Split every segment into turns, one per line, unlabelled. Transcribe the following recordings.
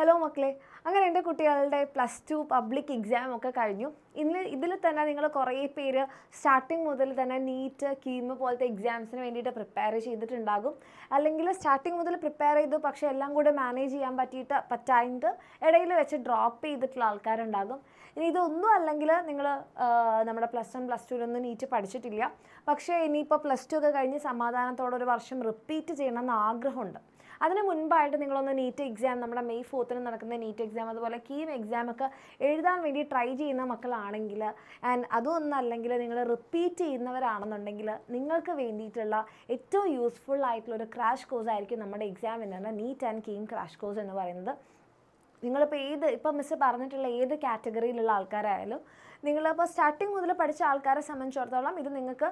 Hello മക്കളെ, അങ്ങനെ എൻ്റെ കുട്ടികളുടെ +2 പബ്ലിക് എക്സാം ഒക്കെ കഴിഞ്ഞു. ഇതിൽ തന്നെ നിങ്ങൾ കുറേ പേര് സ്റ്റാർട്ടിങ് മുതൽ തന്നെ നീറ്റ്, കീം പോലത്തെ എക്സാംസിന് വേണ്ടിയിട്ട് പ്രിപ്പയർ ചെയ്തിട്ടുണ്ടാകും. അല്ലെങ്കിൽ സ്റ്റാർട്ടിങ് മുതൽ പ്രിപ്പയർ ചെയ്തു, പക്ഷേ എല്ലാം കൂടെ മാനേജ് ചെയ്യാൻ പറ്റായിട്ട് ഇടയിൽ വെച്ച് ഡ്രോപ്പ് ചെയ്തിട്ടുള്ള ആൾക്കാരുണ്ടാകും. ഇനി ഇതൊന്നും അല്ലെങ്കിൽ നിങ്ങൾ നമ്മുടെ +1 +2 നീറ്റ് പഠിച്ചിട്ടില്ല, പക്ഷേ ഇനിയിപ്പോൾ +2 ഒക്കെ കഴിഞ്ഞ് സമാധാനത്തോടെ ഒരു വർഷം റിപ്പീറ്റ് ചെയ്യണമെന്ന് ആഗ്രഹമുണ്ട്. അതിന് മുൻപായിട്ട് നിങ്ങളൊന്ന് നീറ്റ് എക്സാം, നമ്മുടെ മെയ് 4 നടക്കുന്ന നീറ്റ് എക്സാം, അതുപോലെ കീം എക്സാമൊക്കെ എഴുതാൻ വേണ്ടി ട്രൈ ചെയ്യുന്ന മക്കളാണെങ്കിൽ, ആൻഡ് അതൊന്നും അല്ലെങ്കിൽ നിങ്ങൾ റിപ്പീറ്റ് ചെയ്യുന്നവരാണെന്നുണ്ടെങ്കിൽ നിങ്ങൾക്ക് വേണ്ടിയിട്ടുള്ള ഏറ്റവും യൂസ്ഫുൾ ആയിട്ടുള്ള ഒരു ക്രാഷ് കോഴ്സ് ആയിരിക്കും നമ്മുടെ എക്സാമിന് neat and KEAM crash course എന്ന് പറയുന്നത്. നിങ്ങളിപ്പോൾ ഇപ്പം മിസ്സ് പറഞ്ഞിട്ടുള്ള ഏത് കാറ്റഗറിയിലുള്ള ആൾക്കാരായാലും, നിങ്ങളിപ്പോൾ സ്റ്റാർട്ടിങ് മുതൽ പഠിച്ച ആൾക്കാരെ സംബന്ധിച്ചിടത്തോളം ഇത് നിങ്ങൾക്ക്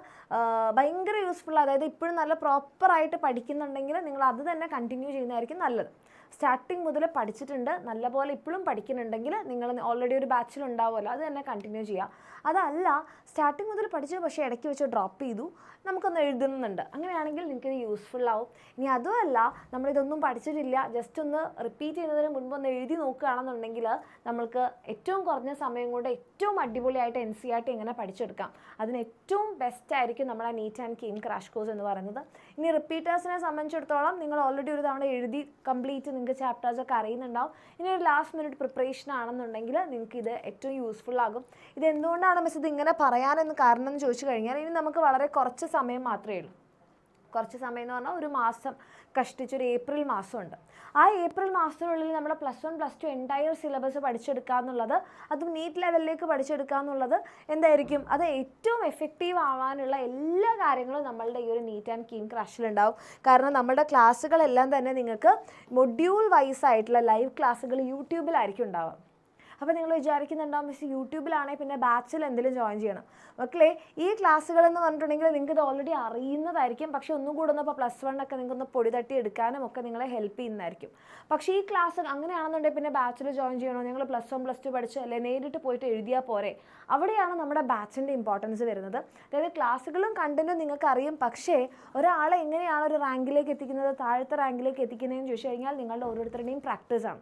ഭയങ്കര യൂസ്ഫുൾ. അതായത് ഇപ്പോഴും നല്ല പ്രോപ്പറായിട്ട് പഠിക്കുന്നുണ്ടെങ്കിൽ നിങ്ങൾ അത് തന്നെ കണ്ടിന്യൂ ചെയ്യുന്നതായിരിക്കും നല്ലത്. സ്റ്റാർട്ടിങ് മുതൽ പഠിച്ചിട്ടുണ്ട്, നല്ലപോലെ ഇപ്പോഴും പഠിക്കുന്നുണ്ടെങ്കിൽ നിങ്ങൾ ഓൾറെഡി ഒരു ബാച്ചിലുണ്ടാവുമല്ലോ, അത് തന്നെ കണ്ടിന്യൂ ചെയ്യുക. അതല്ല, സ്റ്റാർട്ടിങ് മുതൽ പഠിച്ചു പക്ഷേ ഇടയ്ക്ക് വെച്ച് ഡ്രോപ്പ് ചെയ്തു, നമുക്കൊന്ന് എഴുതുന്നുണ്ട്, അങ്ങനെയാണെങ്കിൽ നിങ്ങൾക്ക് ഇത് യൂസ്ഫുൾ ആവും. ഇനി അതുമല്ല, നമ്മളിതൊന്നും പഠിച്ചിട്ടില്ല, ജസ്റ്റ് ഒന്ന് റിപ്പീറ്റ് ചെയ്യുന്നതിന് മുൻപ് ഒന്ന് എഴുതി നോക്കുകയാണെന്നുണ്ടെങ്കിൽ നമ്മൾക്ക് ഏറ്റവും കുറഞ്ഞ സമയം കൊണ്ട് ഏറ്റവും അടിപൊളിയായിട്ട് NCERT എങ്ങനെ പഠിച്ചെടുക്കാം, അതിന് ഏറ്റവും ബെസ്റ്റ് ആയിരിക്കും നമ്മുടെ neat and KEAM crash course എന്ന് പറയുന്നത്. ഇനി റിപ്പീറ്റേഴ്സിനെ സംബന്ധിച്ചിടത്തോളം നിങ്ങൾ ഓൾറെഡി ഒരു തവണ എഴുതി കംപ്ലീറ്റ് നിങ്ങൾക്ക് ചാപ്റ്റേഴ്സൊക്കെ അറിയുന്നുണ്ടാവും. ഇനി ഒരു ലാസ്റ്റ് മിനിറ്റ് പ്രിപ്പറേഷൻ ആണെന്നുണ്ടെങ്കിൽ നിങ്ങൾക്ക് ഇത് ഏറ്റവും യൂസ്ഫുൾ ആകും. ഇത് എന്തുകൊണ്ടാണ് മിസ് ഇത് ഇങ്ങനെ പറയാനെന്ന് കാരണം എന്ന് ചോദിച്ചു കഴിഞ്ഞാൽ, ഇനി നമുക്ക് വളരെ കുറച്ച് സമയം മാത്രമേ ഉള്ളൂ. കുറച്ച് സമയം എന്ന് പറഞ്ഞാൽ ഒരു മാസം കഷ്ടിച്ചൊരു ഏപ്രിൽ മാസമുണ്ട്. ആ ഏപ്രിൽ മാസത്തിനുള്ളിൽ നമ്മൾ +1 +2 എൻറ്റയർ സിലബസ് പഠിച്ചെടുക്കുക എന്നുള്ളത്, അതും നീറ്റ് ലെവലിലേക്ക് പഠിച്ചെടുക്കുക എന്നുള്ളത് എന്തായിരിക്കും, അത് ഏറ്റവും എഫക്റ്റീവ് ആവാനുള്ള എല്ലാ കാര്യങ്ങളും നമ്മളുടെ ഈ ഒരു നീറ്റ് ആൻഡ് കീം ക്രാഷിലുണ്ടാവും. കാരണം നമ്മുടെ ക്ലാസ്സുകളെല്ലാം തന്നെ നിങ്ങൾക്ക് മൊഡ്യൂൾ വൈസ് ആയിട്ടുള്ള ലൈവ് ക്ലാസ്സുകൾ യൂട്യൂബിലായിരിക്കും ഉണ്ടാവുക. അപ്പോൾ നിങ്ങൾ വിചാരിക്കുന്നുണ്ടാവും മിസ് യൂട്യൂബിലാണെങ്കിൽ പിന്നെ ബാച്ചിൽ എന്തെങ്കിലും ജോയിൻ ചെയ്യണം. മക്കളെ, ഈ ക്ലാസ്സുകളെന്ന് പറഞ്ഞിട്ടുണ്ടെങ്കിൽ നിങ്ങൾക്ക് ഇത് ഓൾറെഡി അറിയുന്നതായിരിക്കും, പക്ഷേ ഒന്നും കൂടെ ഒന്ന് ഇപ്പോൾ +1 ഒക്കെ നിങ്ങൾക്കൊന്ന് പൊടി തട്ടി എടുക്കാനും ഒക്കെ നിങ്ങളെ ഹെൽപ്പ് ചെയ്യുന്നതായിരിക്കും. പക്ഷേ ഈ ക്ലാസ് അങ്ങനെയാണെന്നുണ്ടെങ്കിൽ പിന്നെ ബാച്ചിൽ ജോയിൻ ചെയ്യണോ, നിങ്ങൾ +1 +2 പഠിച്ച് അല്ലെ നേരിട്ട് പോയിട്ട് എഴുതിയാൽ പോരെ. അവിടെയാണ് നമ്മുടെ ബാച്ചിൻ്റെ ഇമ്പോർട്ടൻസ് വരുന്നത്. അതായത് ക്ലാസ്സുകളും കണ്ടന്റും നിങ്ങൾക്ക് അറിയും, പക്ഷേ ഒരാളെ എങ്ങനെയാണ് ഒരു റാങ്കിലേക്ക് എത്തിക്കുന്നത്, താഴത്തെ റാങ്കിലേക്ക് എത്തിക്കുന്നതെന്ന് ചോദിച്ചു കഴിഞ്ഞാൽ നിങ്ങളുടെ ഓരോരുത്തരുടെയും പ്രാക്ടീസാണ്.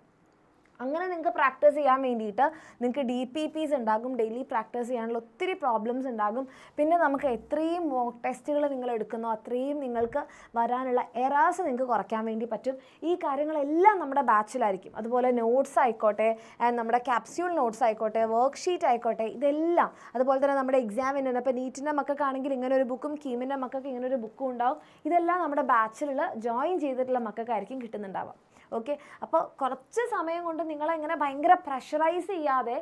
അങ്ങനെ നിങ്ങൾക്ക് പ്രാക്ടീസ് ചെയ്യാൻ വേണ്ടിയിട്ട് നിങ്ങൾക്ക് DPPs ഉണ്ടാകും, ഡെയിലി പ്രാക്ടീസ് ചെയ്യാനുള്ള ഒത്തിരി പ്രോബ്ലംസ് ഉണ്ടാകും. പിന്നെ നമുക്ക് എത്രയും മോക്ക് ടെസ്റ്റുകൾ നിങ്ങൾ എടുക്കുന്നോ അത്രയും നിങ്ങൾക്ക് വരാനുള്ള എറാസ് നിങ്ങൾക്ക് കുറയ്ക്കാൻ വേണ്ടി പറ്റും. ഈ കാര്യങ്ങളെല്ലാം നമ്മുടെ ബാച്ചിലായിരിക്കും. അതുപോലെ നോട്ട്സ് ആയിക്കോട്ടെ, നമ്മുടെ ക്യാപ്സ്യൂൾ നോട്ട്സ് ആയിക്കോട്ടെ, വർക്ക് ഷീറ്റ് ആയിക്കോട്ടെ, ഇതെല്ലാം. അതുപോലെ തന്നെ നമ്മുടെ എക്സാമിന് ഇപ്പോൾ നീറ്റിൻ്റെ മക്കൾക്കാണെങ്കിൽ ഇങ്ങനെ ഒരു ബുക്കും, കീമിൻ്റെ മക്കൾക്ക് ഇങ്ങനെ ഒരു ബുക്കും ഉണ്ടാവും. ഇതെല്ലാം നമ്മുടെ ബാച്ചിലുള്ള ജോയിൻ ചെയ്തിട്ടുള്ള മക്കൾക്കായിരിക്കും കിട്ടുന്നുണ്ടാവുക. ഓക്കെ, അപ്പോൾ കുറച്ച് സമയം കൊണ്ട് നിങ്ങളെങ്ങനെ ഭയങ്കര പ്രഷറൈസ് ചെയ്യാതെ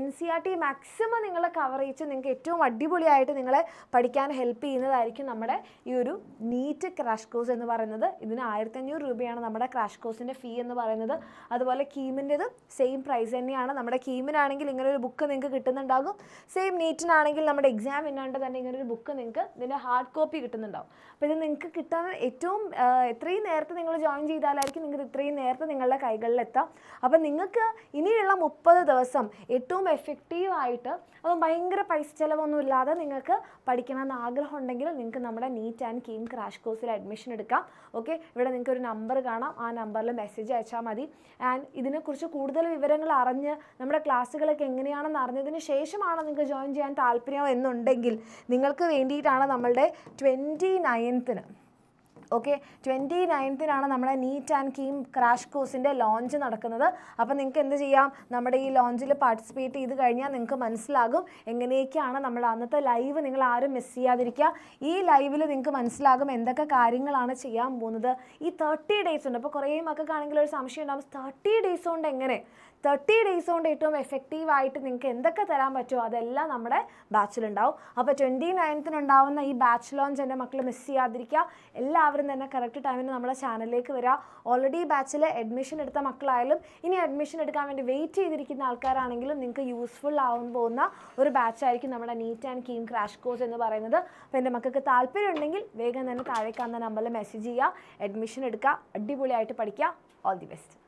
NCERT മാക്സിമം നിങ്ങളെ കവർ ചെയ്യിച്ച് നിങ്ങൾക്ക് ഏറ്റവും അടിപൊളിയായിട്ട് നിങ്ങളെ പഠിക്കാൻ ഹെൽപ്പ് ചെയ്യുന്നതായിരിക്കും നമ്മുടെ ഈ ഒരു നീറ്റ് ക്രാഷ് കോഴ്സ് എന്ന് പറയുന്നത്. ഇതിന് 1500 രൂപയാണ് നമ്മുടെ ക്രാഷ് കോഴ്സിൻ്റെ ഫീ എന്ന് പറയുന്നത്. അതുപോലെ കീമിൻ്റെത് സെയിം പ്രൈസ് തന്നെയാണ്. നമ്മുടെ കീമിനാണെങ്കിൽ ഇങ്ങനെ ഒരു ബുക്ക് നിങ്ങൾക്ക് കിട്ടുന്നുണ്ടാകും. സെയിം നീറ്റിനാണെങ്കിൽ നമ്മുടെ എക്സാം ഇന്നാണ്ട് തന്നെ ഇങ്ങനൊരു ബുക്ക് നിങ്ങൾക്ക് ഇതിൻ്റെ ഹാർഡ് കോപ്പി കിട്ടുന്നുണ്ടാവും. അപ്പോൾ ഇത് നിങ്ങൾക്ക് കിട്ടാൻ എത്രയും നേരത്തെ നിങ്ങൾ ജോയിൻ ചെയ്താലായിരിക്കും നിങ്ങൾക്ക് ഇത്രയും നേരത്തെ നിങ്ങളുടെ കൈകളിലെത്താം. അപ്പം നിങ്ങൾക്ക് ഇനിയുള്ള 30 ദിവസം ഏറ്റവും എഫക്റ്റീവായിട്ട്, അതും ഭയങ്കര പൈസ ചിലവൊന്നും ഇല്ലാതെ നിങ്ങൾക്ക് പഠിക്കണമെന്ന് ആഗ്രഹം ഉണ്ടെങ്കിൽ നിങ്ങൾക്ക് നമ്മുടെ നീറ്റ് ആൻഡ് കീം ക്രാഷ് കോഴ്സിൽ അഡ്മിഷൻ എടുക്കാം. ഓക്കെ, ഇവിടെ നിങ്ങൾക്ക് ഒരു നമ്പർ കാണാം, ആ നമ്പറിൽ മെസ്സേജ് അയച്ചാൽ മതി. ആൻഡ് ഇതിനെക്കുറിച്ച് കൂടുതൽ വിവരങ്ങൾ അറിഞ്ഞ് നമ്മുടെ ക്ലാസ്സുകളൊക്കെ എങ്ങനെയാണെന്ന് അറിഞ്ഞതിന് ശേഷമാണ് നിങ്ങൾക്ക് ജോയിൻ ചെയ്യാൻ താല്പര്യം എന്നുണ്ടെങ്കിൽ നിങ്ങൾക്ക് വേണ്ടിയിട്ടാണ് നമ്മളുടെ 29th ഓക്കെ 29th നമ്മുടെ നീറ്റ് ആൻഡ് കീം ക്രാഷ് കോഴ്സിൻ്റെ ലോഞ്ച് നടക്കുന്നത്. അപ്പോൾ നിങ്ങൾക്ക് എന്ത് ചെയ്യാം, നമ്മുടെ ഈ ലോഞ്ചിൽ പാർട്ടിസിപ്പേറ്റ് ചെയ്ത് കഴിഞ്ഞാൽ നിങ്ങൾക്ക് മനസ്സിലാകും എങ്ങനെയൊക്കെയാണ് നമ്മൾ അന്നത്തെ ലൈവ്. നിങ്ങൾ ആരും മിസ് ചെയ്യാതിരിക്കുക. ഈ ലൈവിൽ നിങ്ങൾക്ക് മനസ്സിലാകും എന്തൊക്കെ കാര്യങ്ങളാണ് ചെയ്യാൻ പോകുന്നത്. ഈ 30 days ഉണ്ട്. അപ്പോൾ കുറേ മക്കൾക്കാണെങ്കിൽ ഒരു സംശയം ഉണ്ടാകും, 30 days കൊണ്ട് എങ്ങനെ, 30 days കൊണ്ട് ഏറ്റവും എഫക്റ്റീവായിട്ട് നിങ്ങൾക്ക് എന്തൊക്കെ തരാൻ പറ്റുമോ അതെല്ലാം നമ്മുടെ ബാച്ചിലുണ്ടാവും. അപ്പോൾ 29th ഉണ്ടാവുന്ന ഈ ബാച്ച് ലോഞ്ച് എൻ്റെ മക്കൾ മിസ് ചെയ്യാതിരിക്കുക. എല്ലാവരും തന്നെ കറക്റ്റ് ടൈമിന് നമ്മുടെ ചാനലിലേക്ക് വരിക. ഓൾറെഡി ബാച്ചിൽ അഡ്മിഷൻ എടുത്ത മക്കളായാലും ഇനി അഡ്മിഷൻ എടുക്കാൻ വേണ്ടി വെയിറ്റ് ചെയ്തിരിക്കുന്ന ആൾക്കാരാണെങ്കിലും നിങ്ങൾക്ക് യൂസ്ഫുൾ ആവാൻ പോകുന്ന ഒരു ബാച്ചായിരിക്കും നമ്മുടെ neat and KEAM crash course എന്ന് പറയുന്നത്. അപ്പോൾ എൻ്റെ മക്കൾക്ക് താല്പര്യം ഉണ്ടെങ്കിൽ വേഗം തന്നെ താഴേക്ക് വന്ന നമ്പറിൽ മെസ്സേജ് ചെയ്യുക, അഡ്മിഷൻ എടുക്കുക, അടിപൊളിയായിട്ട് പഠിക്കുക. All the best.